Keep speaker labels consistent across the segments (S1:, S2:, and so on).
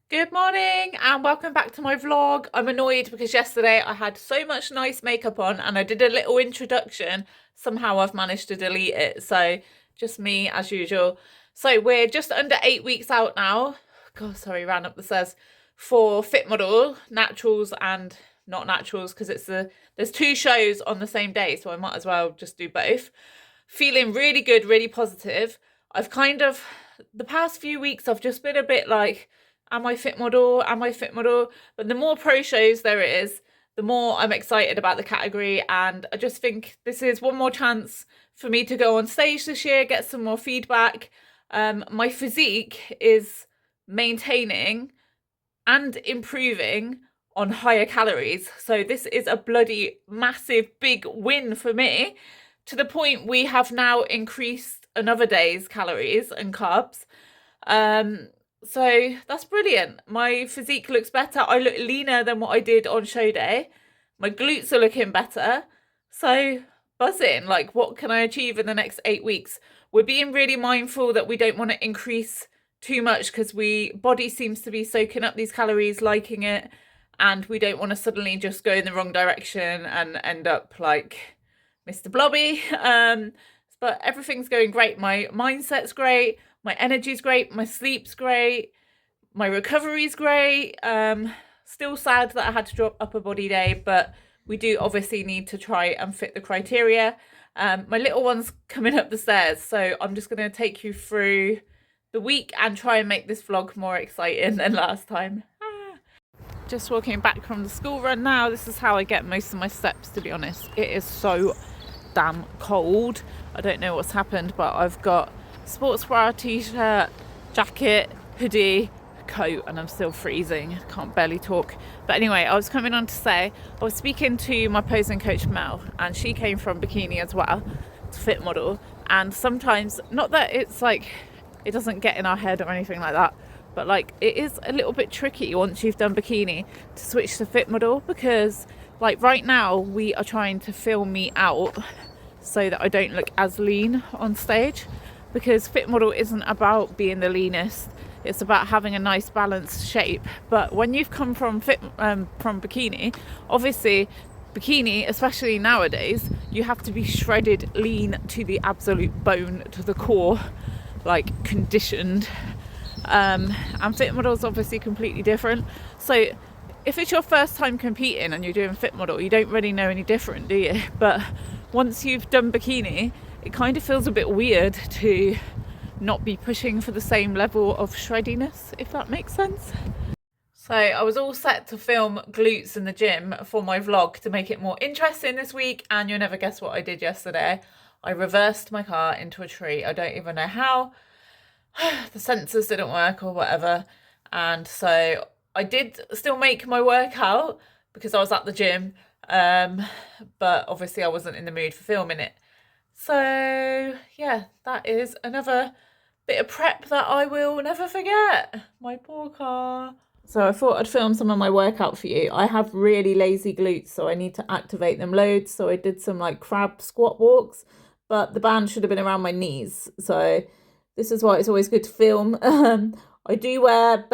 S1: Good morning and welcome back to my vlog. I'm annoyed because yesterday I had so much nice makeup on and I did a little introduction. Somehow I've managed to delete it. So just me as usual. So we're just under 8 weeks out now. God, sorry, ran up the stairs for Fitmodel, naturals and not naturals because there's two shows on the same day. So I might as well just do both. Feeling really good, really positive. The past few weeks I've just been a bit like, am I Fitmodel? Am I Fitmodel? But the more pro shows there is, the more I'm excited about the category. And I just think this is one more chance for me to go on stage this year, get some more feedback. My physique is maintaining and improving on higher calories. So this is a bloody massive big win for me, to the point we have now increased another day's calories and carbs. So that's brilliant. My physique looks better. I look leaner than what I did on show day. My glutes are looking better. So buzzing. Like, what can I achieve in the next 8 weeks? We're being really mindful that we don't want to increase too much because body seems to be soaking up these calories, liking it, and we don't want to suddenly just go in the wrong direction and end up like Mr. Blobby. But everything's going great. My mindset's great. My energy's great. My sleep's great. My recovery's great. Still sad that I had to drop upper body day, but we do obviously need to try and fit the criteria. My little one's coming up the stairs, so I'm just going to take you through the week and try and make this vlog more exciting than last time. Just walking back from the school run now. This is how I get most of my steps, to be honest. It is so damn cold. I don't know what's happened, but I've got sports bra, t-shirt, jacket, hoodie, coat, and I'm still freezing. Can't barely talk. But anyway, I was coming on to say, I was speaking to my posing coach Mel, and she came from bikini as well to Fitmodel. And sometimes, not that it's like it doesn't get in our head or anything like that, but like it is a little bit tricky once you've done bikini to switch to Fitmodel, because like right now we are trying to fill me out so that I don't look as lean on stage, because Fitmodel isn't about being the leanest, it's about having a nice balanced shape. But when you've come from bikini, obviously bikini, especially nowadays, you have to be shredded lean to the absolute bone, to the core, like conditioned. And Fitmodel's obviously completely different. So if it's your first time competing and you're doing Fitmodel, you don't really know any different, do you? But once you've done bikini, it kind of feels a bit weird to not be pushing for the same level of shreddiness, if that makes sense. So I was all set to film glutes in the gym for my vlog to make it more interesting this week, and you'll never guess what I did yesterday. I reversed my car into a tree. I don't even know how. The sensors didn't work or whatever, and so I did still make my workout because I was at the gym, but obviously I wasn't in the mood for filming it. So yeah, that is another bit of prep that I will never forget. My poor car. So I thought I'd film some of my workout for you. I have really lazy glutes, so I need to activate them loads. So I did some like crab squat walks, but the band should have been around my knees. So this is why it's always good to film. I do wear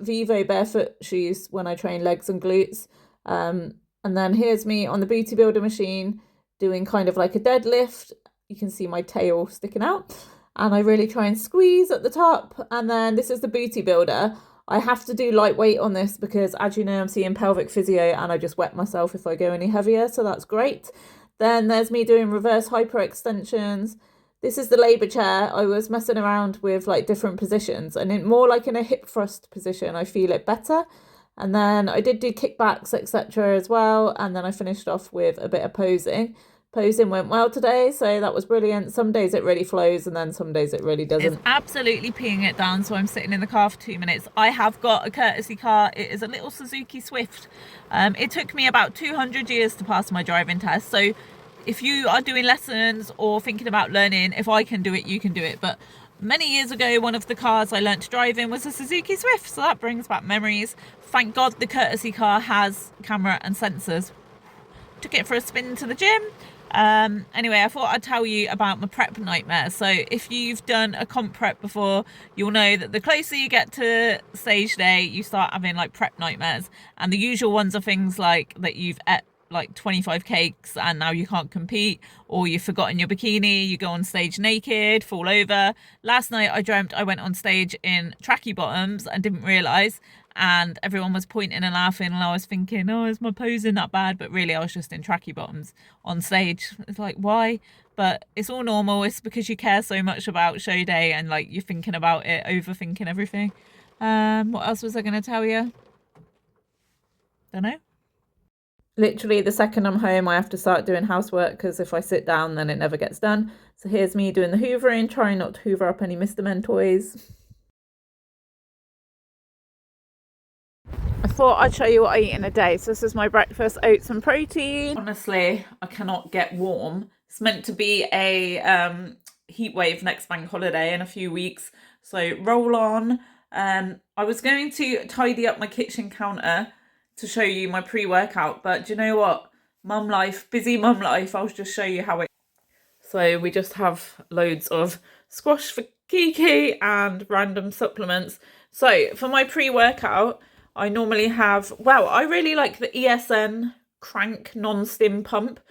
S1: Vivo barefoot shoes when I train legs and glutes. And then here's me on the booty builder machine doing kind of like a deadlift. You can see my tail sticking out. And I really try and squeeze at the top. And then this is the booty builder. I have to do lightweight on this because, as you know, I'm seeing pelvic physio and I just wet myself if I go any heavier. So that's great. Then there's me doing reverse hyperextensions. This is the labour chair. I was messing around with like different positions, and more like in a hip thrust position, I feel it better. And then I did do kickbacks, etc. as well. And then I finished off with a bit of posing. Posing went well today, so that was brilliant. Some days it really flows, and then some days it really doesn't. It's absolutely peeing it down, so I'm sitting in the car for 2 minutes. I have got a courtesy car. It is a little Suzuki Swift. It took me about 200 years to pass my driving test, so if you are doing lessons or thinking about learning, if I can do it, you can do it. But many years ago, one of the cars I learnt to drive in was a Suzuki Swift, so that brings back memories. Thank God the courtesy car has camera and sensors. Took it for a spin to the gym. Anyway, I thought I'd tell you about my prep nightmare. So if you've done a comp prep before, you'll know that the closer you get to stage day, you start having like prep nightmares. And the usual ones are things like that you've ate like 25 cakes and now you can't compete, or you've forgotten your bikini, you go on stage naked, fall over. Last night I dreamt I went on stage in tracky bottoms and didn't realise, and everyone was pointing and laughing, and I was thinking, oh, is my posing that bad? But really I was just in tracky bottoms on stage. It's like, why? But it's all normal. It's because you care so much about show day and like you're thinking about it, overthinking everything. What else was I going to tell you? Don't know. Literally the second I'm home I have to start doing housework, because if I sit down then it never gets done. So here's me doing the hoovering, trying not to hoover up any Mr. Men toys. I thought I'd show you what I eat in a day. So this is my breakfast: oats and protein. Honestly, I cannot get warm. It's meant to be a heat wave next bank holiday in a few weeks, so roll on. I was going to tidy up my kitchen counter to show you my pre-workout, but do you know what? Mum life, busy mum life. I'll just show you how it. So we just have loads of squash for Kiki and random supplements. So for my pre-workout, I normally have, well, I really like the ESN Crank non-stim pump,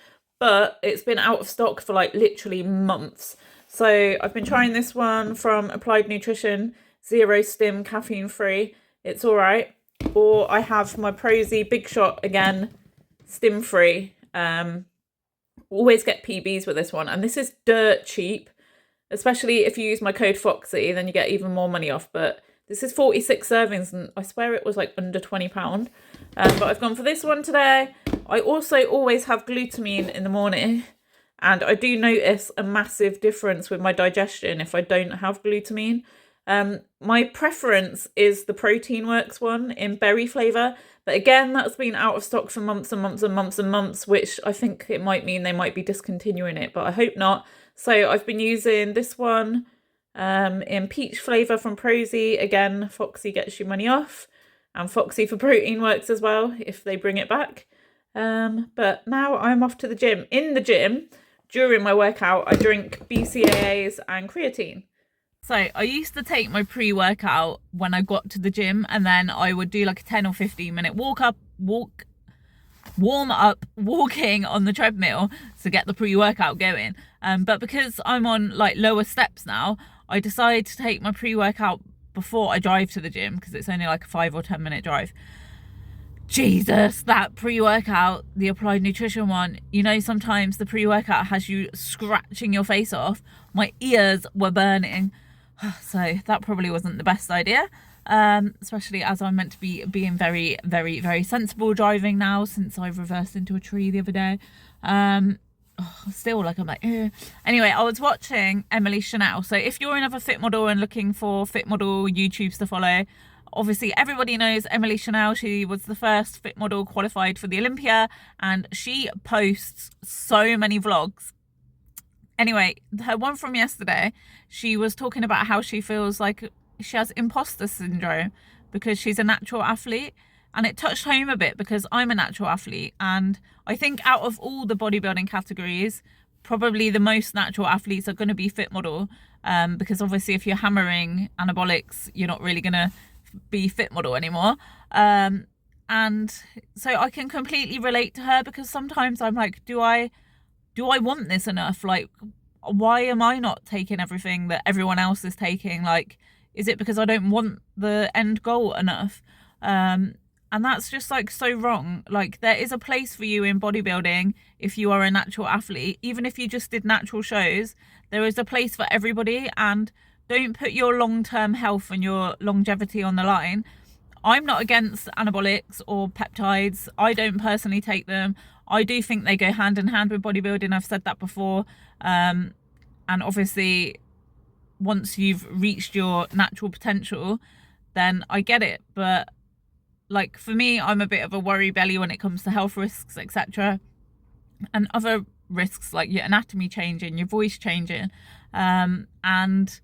S1: but it's been out of stock for like literally months. So I've been trying this one from Applied Nutrition, 0 stim, caffeine free. It's all right. Or I have my Prozis Big Shot again, stim free. Always get PBs with this one, and this is dirt cheap, especially if you use my code Foxy, then you get even more money off. But this is 46 servings, and I swear it was like under £20. But I've gone for this one today. I also always have glutamine in the morning, and I do notice a massive difference with my digestion if I don't have glutamine. My preference is the Protein Works one in berry flavour, but again, that's been out of stock for months and months and months and months, which I think it might mean they might be discontinuing it, but I hope not. So I've been using this one in peach flavour from Prozis. Again, Foxy gets you money off, and Foxy for Protein Works as well if they bring it back. But now I'm off to the gym. In the gym, during my workout, I drink BCAAs and creatine. So I used to take my pre-workout when I got to the gym, and then I would do like a 10 or 15 minute warm up walking on the treadmill to get the pre-workout going. But because I'm on like lower steps now, I decided to take my pre-workout before I drive to the gym, because it's only like a 5 or 10 minute drive. Jesus, that pre-workout, the Applied Nutrition one, you know, sometimes the pre-workout has you scratching your face off. My ears were burning. So that probably wasn't the best idea, especially as I'm meant to be being very, very, very sensible driving now, since I've reversed into a tree the other day. Still like I'm like, eh. Anyway, I was watching Emily Chanel. So if you're another fit model and looking for fit model YouTubes to follow, obviously everybody knows Emily Chanel. She was the first fit model qualified for the Olympia, and she posts so many vlogs. Anyway, her one from yesterday, she was talking about how she feels like she has imposter syndrome because she's a natural athlete. And it touched home a bit because I'm a natural athlete. And I think out of all the bodybuilding categories, probably the most natural athletes are going to be fit model. Because obviously if you're hammering anabolics, you're not really going to be fit model anymore. And so I can completely relate to her, because sometimes I'm like, do I want this enough? Like, why am I not taking everything that everyone else is taking? Like, is it because I don't want the end goal enough? And that's just like so wrong. Like, there is a place for you in bodybuilding if you are a natural athlete. Even if you just did natural shows, there is a place for everybody, and don't put your long-term health and your longevity on the line. I'm not against anabolics or peptides. I don't personally take them. I do think they go hand in hand with bodybuilding. I've said that before. And obviously, once you've reached your natural potential, then I get it. But like, for me, I'm a bit of a worry belly when it comes to health risks, etc. And other risks like your anatomy changing, your voice changing. And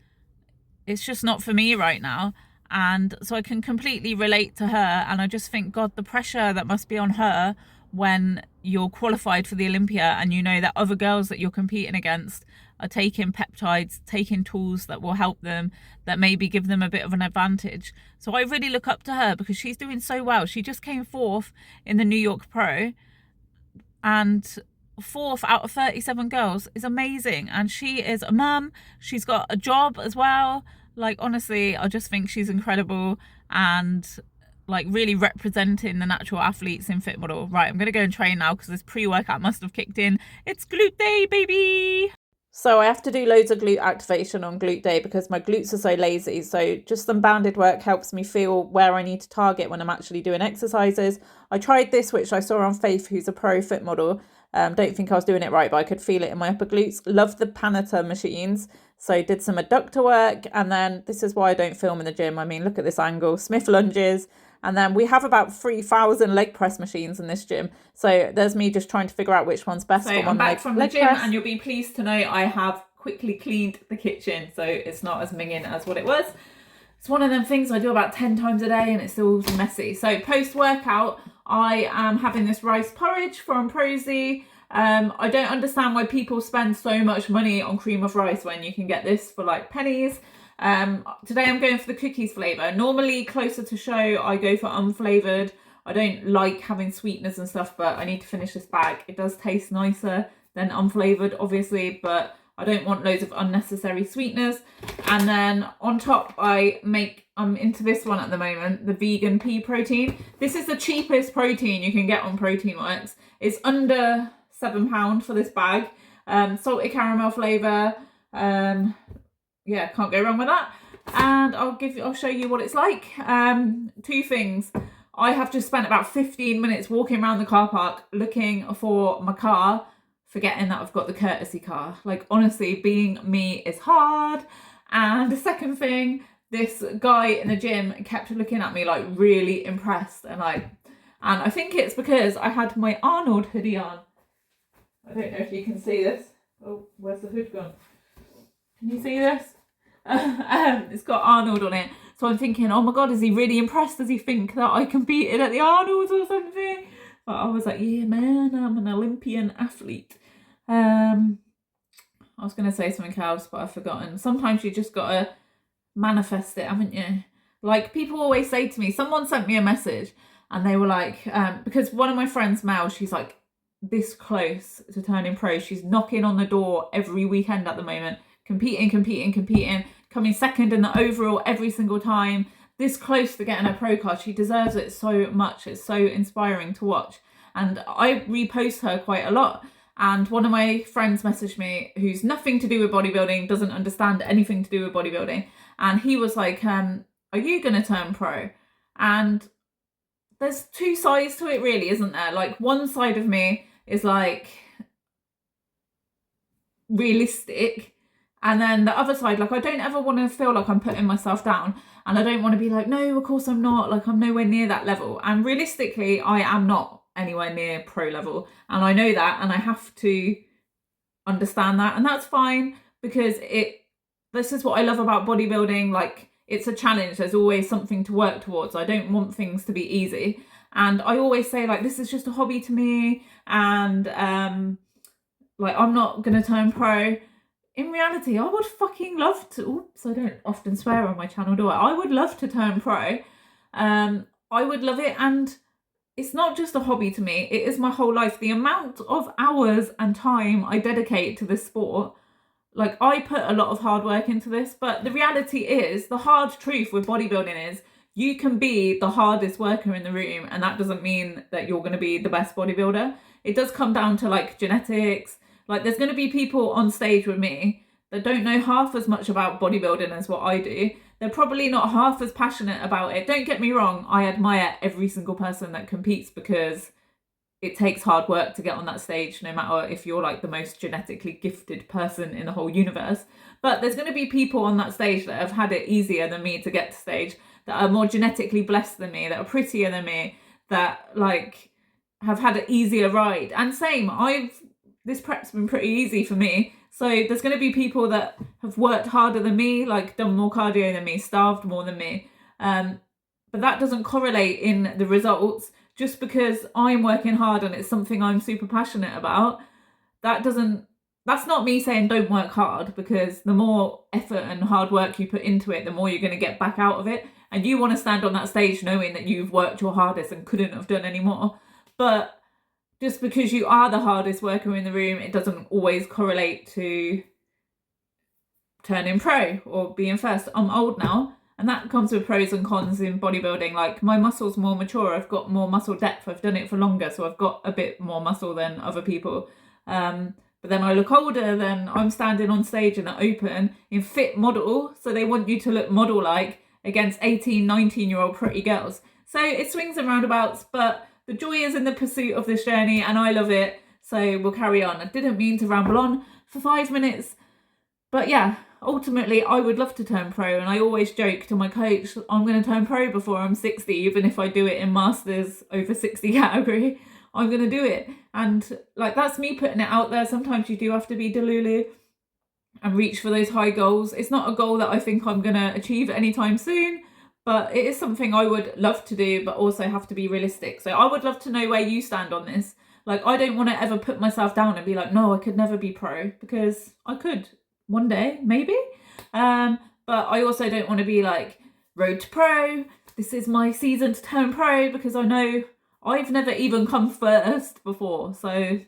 S1: it's just not for me right now. And so I can completely relate to her. And I just think, God, the pressure that must be on her when you're qualified for the Olympia and you know that other girls that you're competing against are taking peptides, taking tools that will help them, that maybe give them a bit of an advantage. So I really look up to her because she's doing so well. She just came 4th in the New York Pro, and 4th out of 37 girls is amazing. And she is a mum, she's got a job as well. Like, honestly, I just think she's incredible and like really representing the natural athletes in Fitmodel. Right, I'm gonna go and train now because this pre-workout must have kicked in. It's glute day, baby. So I have to do loads of glute activation on glute day because my glutes are so lazy. So just some banded work helps me feel where I need to target when I'm actually doing exercises. I tried this, which I saw on Faith, who's a pro fit model. Don't think I was doing it right, but I could feel it in my upper glutes. Love the Panatta machines. So did some adductor work, and then this is why I don't film in the gym. I mean, look at this angle, Smith lunges. And then we have about 3,000 leg press machines in this gym. So there's me just trying to figure out which one's best. So I'm back from the gym and you'll be pleased to know I have quickly cleaned the kitchen. So it's not as minging as what it was. It's one of them things I do about 10 times a day and it's still messy. So post-workout, I am having this rice porridge from Prozis. I don't understand why people spend so much money on cream of rice when you can get this for like pennies. Today I'm going for the cookies flavour. Normally closer to show I go for unflavoured. I don't like having sweeteners and stuff, but I need to finish this bag. It does taste nicer than unflavoured, obviously, but I don't want loads of unnecessary sweeteners. And then on top I'm into this one at the moment, the vegan pea protein. This is the cheapest protein you can get on Protein Works. It's under £7 for this bag. Salted caramel flavour. Yeah, can't go wrong with that. And I'll show you what it's like. 2 things. I have just spent about 15 minutes walking around the car park looking for my car, forgetting that I've got the courtesy car. Like, honestly, being me is hard. And the second thing, this guy in the gym kept looking at me like really impressed and I think it's because I had my Arnold hoodie on. I don't know if you can see this. Oh, where's the hood gone? Can you see this? It's got Arnold on it. So I'm thinking, oh my God, is he really impressed? Does he think that I competed at the Arnold or something? But I was like, yeah, man, I'm an Olympian athlete. I was going to say something else, but I've forgotten. Sometimes you just got to manifest it, haven't you? Like, people always say to me, someone sent me a message and they were like, because one of my friends, Mel, she's like this close to turning pro. She's knocking on the door every weekend at the moment, competing, coming second in the overall every single time, this close to getting a pro card. She deserves it so much. It's so inspiring to watch. And I repost her quite a lot. And one of my friends messaged me, who's nothing to do with bodybuilding, doesn't understand anything to do with bodybuilding. And he was like, are you going to turn pro? And there's 2 sides to it really, isn't there? Like, one side of me is like realistic. And then the other side, like, I don't ever want to feel like I'm putting myself down. And I don't want to be like, no, of course I'm not. Like, I'm nowhere near that level. And realistically, I am not anywhere near pro level. And I know that. And I have to understand that. And that's fine, because this is what I love about bodybuilding. Like, it's a challenge. There's always something to work towards. I don't want things to be easy. And I always say, like, this is just a hobby to me. And, like, I'm not going to turn pro. In reality, I would fucking love to. Oops, I don't often swear on my channel, do I? I would love to turn pro. I would love it. And it's not just a hobby to me. It is my whole life. The amount of hours and time I dedicate to this sport. Like, I put a lot of hard work into this. But the reality is, the hard truth with bodybuilding is, you can be the hardest worker in the room. And that doesn't mean that you're going to be the best bodybuilder. It does come down to, like, genetics. Like, there's going to be people on stage with me that don't know half as much about bodybuilding as what I do. They're probably not half as passionate about it. Don't get me wrong, I admire every single person that competes, because it takes hard work to get on that stage, no matter if you're like the most genetically gifted person in the whole universe. But there's going to be people on that stage that have had it easier than me to get to stage, that are more genetically blessed than me, that are prettier than me, that like have had an easier ride. And same, this prep's been pretty easy for me. So there's going to be people that have worked harder than me, like done more cardio than me, starved more than me. But that doesn't correlate in the results. just because I'm working hard and it's something I'm super passionate about, that's not me saying don't work hard, because the more effort and hard work you put into it, the more you're going to get back out of it. And you want to stand on that stage knowing that you've worked your hardest and couldn't have done any more. But just because you are the hardest worker in the room, it doesn't always correlate to turning pro or being first. I'm old now, and that comes with pros and cons in bodybuilding. Like, my muscle's more mature, I've got more muscle depth, I've done it for longer, so I've got a bit more muscle than other people. But then I look older, then I'm standing on stage in an open in Fitmodel, so they want you to look model-like against 18, 19-year-old pretty girls. So it swings and roundabouts, but the joy is in the pursuit of this journey, and I love it, so we'll carry on. I didn't mean to ramble on for 5 minutes, but yeah, ultimately I would love to turn pro, and I always joke to my coach, I'm going to turn pro before I'm 60, even if I do it in masters over 60 category. I'm going to do it. And like, that's me putting it out there. Sometimes you do have to be delulu and reach for those high goals. It's not a goal that I think I'm going to achieve anytime soon, but it is something I would love to do, but also have to be realistic. So I would love to know where you stand on this. Like, I don't want to ever put myself down and be like, no, I could never be pro, because I could one day, maybe. But I also don't want to be like, road to pro, this is my season to turn pro, because I know I've never even come first before. So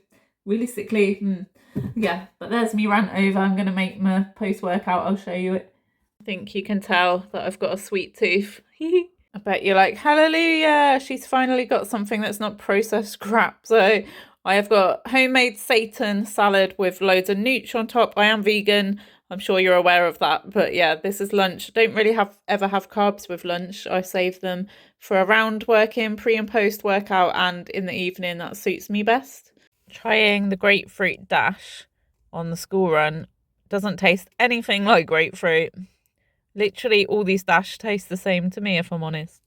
S1: realistically, yeah, but there's me rant over. I'm going to make my post-workout. I'll show you it. I think you can tell that I've got a sweet tooth. I bet you're like, hallelujah, she's finally got something that's not processed crap. So I have got homemade seitan salad with loads of nooch on top. I am vegan. I'm sure you're aware of that. But yeah, this is lunch. I don't really ever have carbs with lunch. I save them for around working, pre and post workout, and in the evening. That suits me best. Trying the grapefruit dash on the school run. Doesn't taste anything like grapefruit. Literally all these dash taste the same to me, if I'm honest.